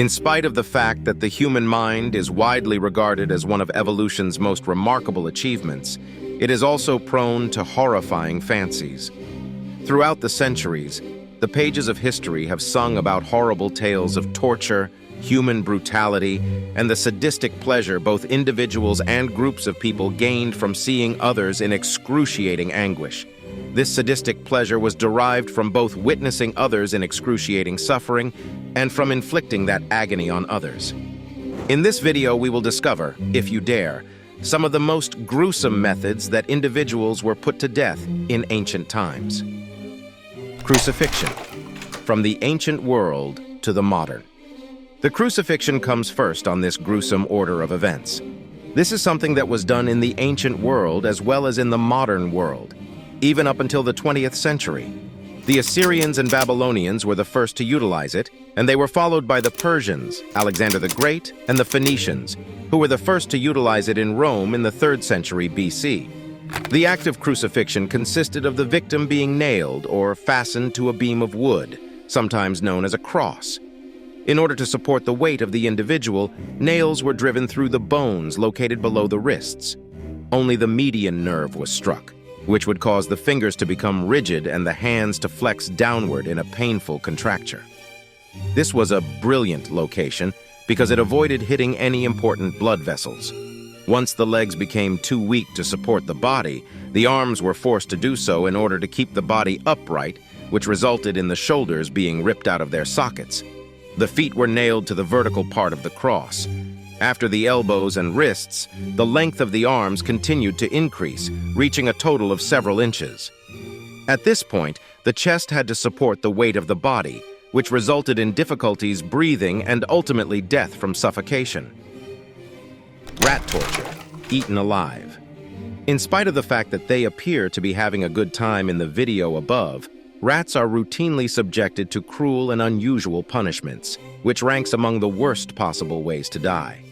In spite of the fact that the human mind is widely regarded as one of evolution's most remarkable achievements, it is also prone to horrifying fancies. Throughout the centuries, the pages of history have sung about horrible tales of torture, human brutality, and the sadistic pleasure both individuals and groups of people gained from seeing others in excruciating anguish. This sadistic pleasure was derived from both witnessing others in excruciating suffering and from inflicting that agony on others. In this video, we will discover, if you dare, some of the most gruesome methods that individuals were put to death in ancient times. Crucifixion, from the ancient world to the modern. The crucifixion comes first on this gruesome order of events. This is something that was done in the ancient world as well as in the modern world, even up until the 20th century. The Assyrians and Babylonians were the first to utilize it, and they were followed by the Persians, Alexander the Great, and the Phoenicians, who were the first to utilize it in Rome in the 3rd century BC. The act of crucifixion consisted of the victim being nailed or fastened to a beam of wood, sometimes known as a cross. In order to support the weight of the individual, nails were driven through the bones located below the wrists. Only the median nerve was struck, which would cause the fingers to become rigid and the hands to flex downward in a painful contracture. This was a brilliant location because it avoided hitting any important blood vessels. Once the legs became too weak to support the body, the arms were forced to do so in order to keep the body upright, which resulted in the shoulders being ripped out of their sockets. The feet were nailed to the vertical part of the cross. After the elbows and wrists, the length of the arms continued to increase, reaching a total of several inches. At this point, the chest had to support the weight of the body, which resulted in difficulties breathing and ultimately death from suffocation. Rat torture, eaten alive. In spite of the fact that they appear to be having a good time in the video above, rats are routinely subjected to cruel and unusual punishments, which ranks among the worst possible ways to die.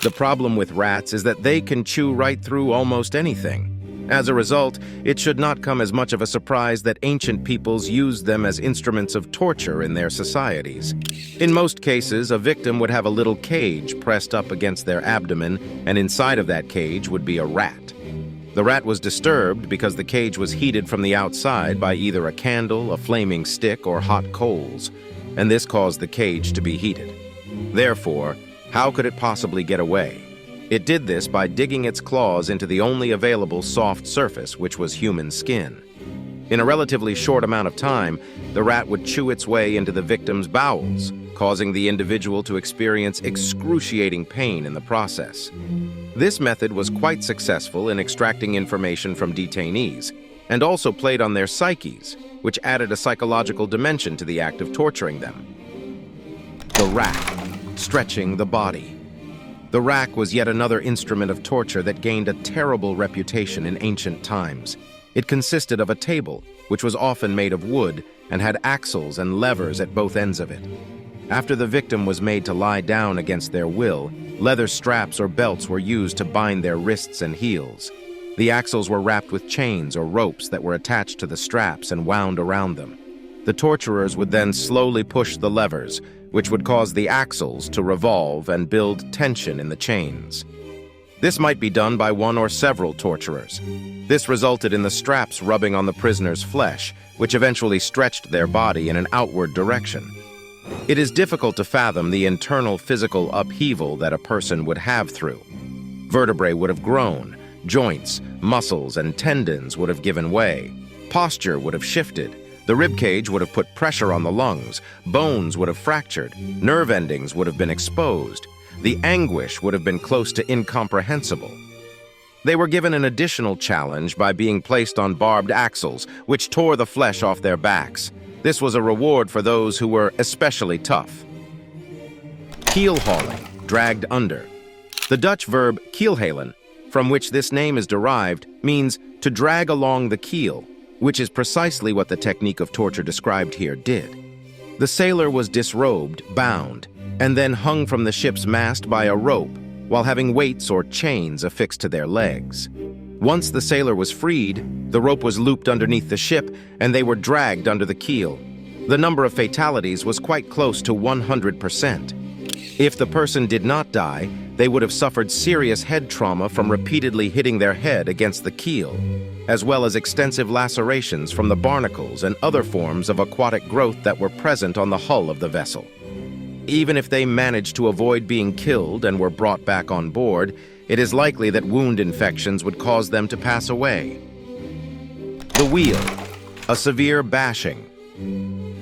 The problem with rats is that they can chew right through almost anything. As a result, it should not come as much of a surprise that ancient peoples used them as instruments of torture in their societies. In most cases, a victim would have a little cage pressed up against their abdomen, and inside of that cage would be a rat. The rat was disturbed because the cage was heated from the outside by either a candle, a flaming stick, or hot coals, and this caused the cage to be heated. Therefore, how could it possibly get away? It did this by digging its claws into the only available soft surface, which was human skin. In a relatively short amount of time, the rat would chew its way into the victim's bowels, causing the individual to experience excruciating pain in the process. This method was quite successful in extracting information from detainees, and also played on their psyches, which added a psychological dimension to the act of torturing them. The rack, stretching the body. The rack was yet another instrument of torture that gained a terrible reputation in ancient times. It consisted of a table, which was often made of wood and had axles and levers at both ends of it. After the victim was made to lie down against their will, leather straps or belts were used to bind their wrists and heels. The axles were wrapped with chains or ropes that were attached to the straps and wound around them. The torturers would then slowly push the levers, which would cause the axles to revolve and build tension in the chains. This might be done by one or several torturers. This resulted in the straps rubbing on the prisoner's flesh, which eventually stretched their body in an outward direction. It is difficult to fathom the internal physical upheaval that a person would have through. Vertebrae would have grown, joints, muscles, and tendons would have given way, posture would have shifted, the ribcage would have put pressure on the lungs, bones would have fractured, nerve endings would have been exposed. The anguish would have been close to incomprehensible. They were given an additional challenge by being placed on barbed axles, which tore the flesh off their backs. This was a reward for those who were especially tough. Keelhauling, dragged under. The Dutch verb keelhalen, from which this name is derived, means to drag along the keel, which is precisely what the technique of torture described here did. The sailor was disrobed, bound, and then hung from the ship's mast by a rope while having weights or chains affixed to their legs. Once the sailor was freed, the rope was looped underneath the ship and they were dragged under the keel. The number of fatalities was quite close to 100%. If the person did not die, they would have suffered serious head trauma from repeatedly hitting their head against the keel, as well as extensive lacerations from the barnacles and other forms of aquatic growth that were present on the hull of the vessel. Even if they managed to avoid being killed and were brought back on board, it is likely that wound infections would cause them to pass away. The wheel, a severe bashing.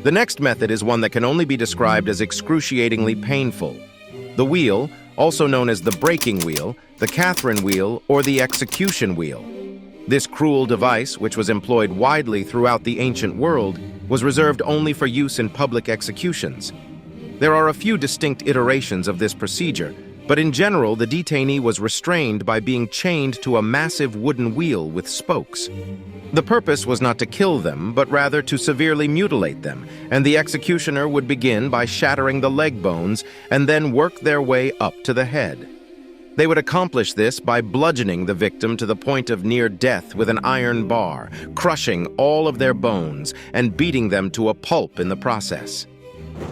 The next method is one that can only be described as excruciatingly painful. The wheel, also known as the breaking wheel, the Catherine wheel, or the execution wheel. This cruel device, which was employed widely throughout the ancient world, was reserved only for use in public executions. There are a few distinct iterations of this procedure, but in general, the detainee was restrained by being chained to a massive wooden wheel with spokes. The purpose was not to kill them, but rather to severely mutilate them, and the executioner would begin by shattering the leg bones and then work their way up to the head. They would accomplish this by bludgeoning the victim to the point of near death with an iron bar, crushing all of their bones and beating them to a pulp in the process.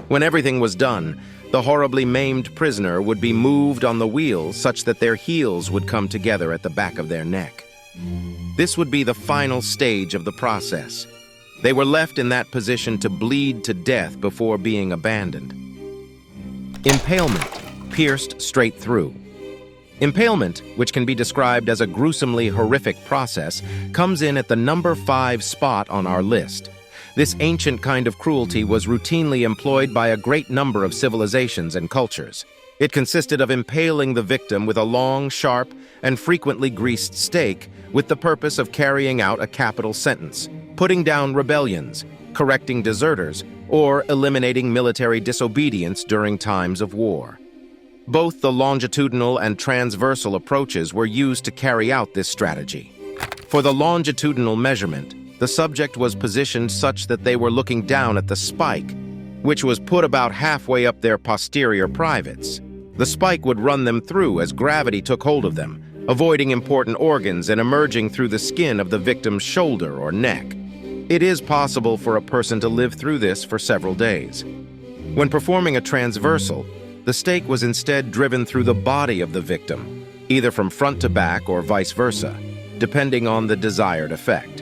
When everything was done, the horribly maimed prisoner would be moved on the wheel such that their heels would come together at the back of their neck. This would be the final stage of the process. They were left in that position to bleed to death before being abandoned. Impalement, pierced straight through. Impalement, which can be described as a gruesomely horrific process, comes in at the number 5 spot on our list. This ancient kind of cruelty was routinely employed by a great number of civilizations and cultures. It consisted of impaling the victim with a long, sharp, and frequently greased stake with the purpose of carrying out a capital sentence, putting down rebellions, correcting deserters, or eliminating military disobedience during times of war. Both the longitudinal and transversal approaches were used to carry out this strategy. For the longitudinal measurement, the subject was positioned such that they were looking down at the spike, which was put about halfway up their posterior privates. The spike would run them through as gravity took hold of them, avoiding important organs and emerging through the skin of the victim's shoulder or neck. It is possible for a person to live through this for several days. When performing a transversal, the stake was instead driven through the body of the victim, either from front to back or vice versa, depending on the desired effect.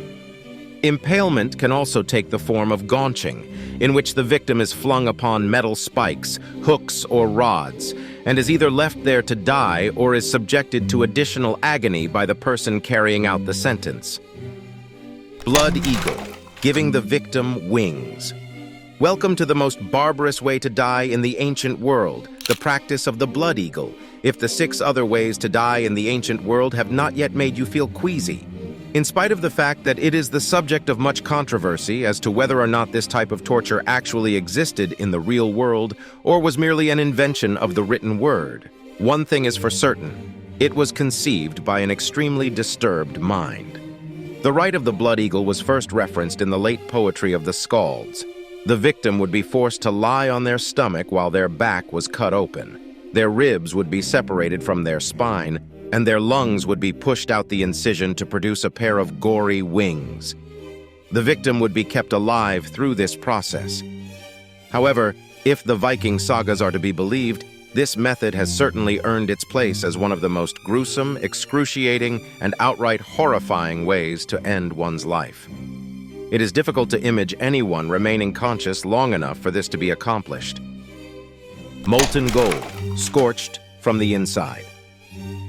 Impalement can also take the form of gaunching, in which the victim is flung upon metal spikes, hooks, or rods, and is either left there to die or is subjected to additional agony by the person carrying out the sentence. Blood eagle, giving the victim wings. Welcome to the most barbarous way to die in the ancient world, the practice of the blood eagle, if the 6 other ways to die in the ancient world have not yet made you feel queasy. In spite of the fact that it is the subject of much controversy as to whether or not this type of torture actually existed in the real world or was merely an invention of the written word, one thing is for certain: it was conceived by an extremely disturbed mind. The rite of the blood eagle was first referenced in the late poetry of the Skalds. The victim would be forced to lie on their stomach while their back was cut open. Their ribs would be separated from their spine, and their lungs would be pushed out the incision to produce a pair of gory wings. The victim would be kept alive through this process. However, if the Viking sagas are to be believed, this method has certainly earned its place as one of the most gruesome, excruciating, and outright horrifying ways to end one's life. It is difficult to image anyone remaining conscious long enough for this to be accomplished. Molten gold, scorched from the inside.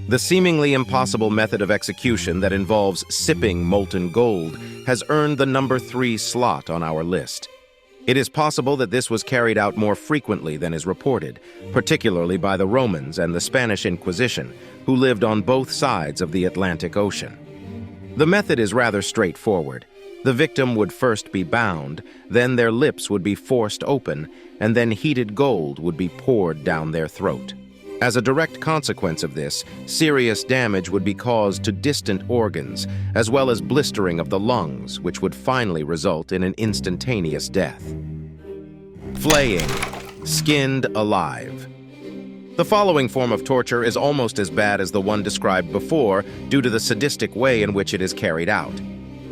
The seemingly impossible method of execution that involves sipping molten gold has earned the number 3 slot on our list. It is possible that this was carried out more frequently than is reported, particularly by the Romans and the Spanish Inquisition, who lived on both sides of the Atlantic Ocean. The method is rather straightforward. The victim would first be bound, then their lips would be forced open, and then heated gold would be poured down their throat. As a direct consequence of this, serious damage would be caused to distant organs, as well as blistering of the lungs, which would finally result in an instantaneous death. Flaying, skinned alive. The following form of torture is almost as bad as the one described before due to the sadistic way in which it is carried out.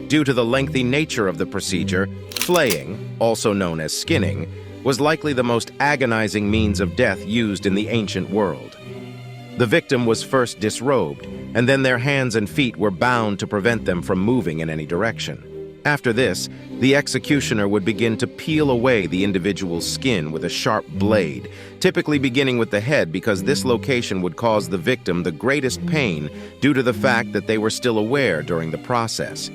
Due to the lengthy nature of the procedure, flaying, also known as skinning, was likely the most agonizing means of death used in the ancient world. The victim was first disrobed, and then their hands and feet were bound to prevent them from moving in any direction. After this, the executioner would begin to peel away the individual's skin with a sharp blade, typically beginning with the head because this location would cause the victim the greatest pain due to the fact that they were still aware during the process.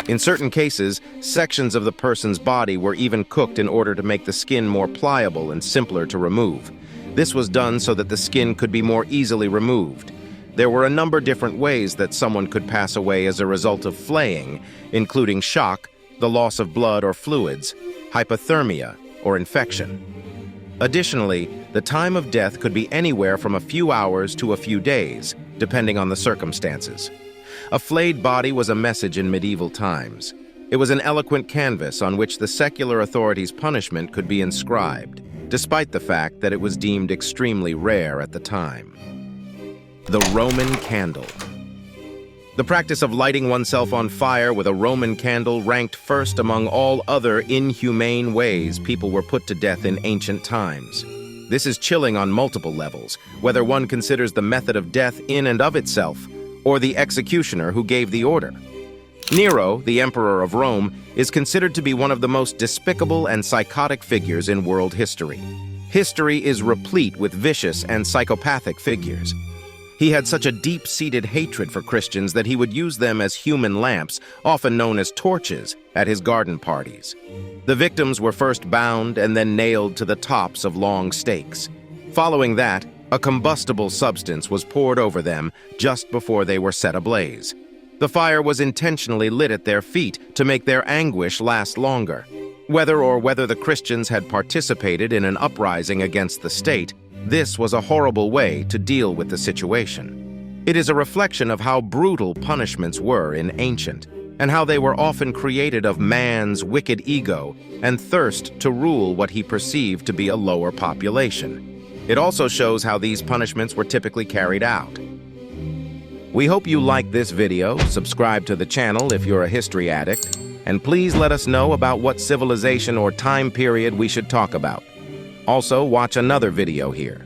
In certain cases, sections of the person's body were even cooked in order to make the skin more pliable and simpler to remove. This was done so that the skin could be more easily removed. There were a number of different ways that someone could pass away as a result of flaying, including shock, the loss of blood or fluids, hypothermia, or infection. Additionally, the time of death could be anywhere from a few hours to a few days, depending on the circumstances. A flayed body was a message in medieval times. It was an eloquent canvas on which the secular authorities' punishment could be inscribed, despite the fact that it was deemed extremely rare at the time. The Roman candle. The practice of lighting oneself on fire with a Roman candle ranked first among all other inhumane ways people were put to death in ancient times. This is chilling on multiple levels, whether one considers the method of death in and of itself, or the executioner who gave the order. Nero, the emperor of Rome, is considered to be one of the most despicable and psychotic figures in world history. History is replete with vicious and psychopathic figures. He had such a deep-seated hatred for Christians that he would use them as human lamps, often known as torches, at his garden parties. The victims were first bound and then nailed to the tops of long stakes. Following that, a combustible substance was poured over them just before they were set ablaze. The fire was intentionally lit at their feet to make their anguish last longer. Whether the Christians had participated in an uprising against the state, this was a horrible way to deal with the situation. It is a reflection of how brutal punishments were in ancient, and how they were often created of man's wicked ego and thirst to rule what he perceived to be a lower population. It also shows how these punishments were typically carried out. We hope you like this video, subscribe to the channel if you're a history addict, and please let us know about what civilization or time period we should talk about. Also, watch another video here.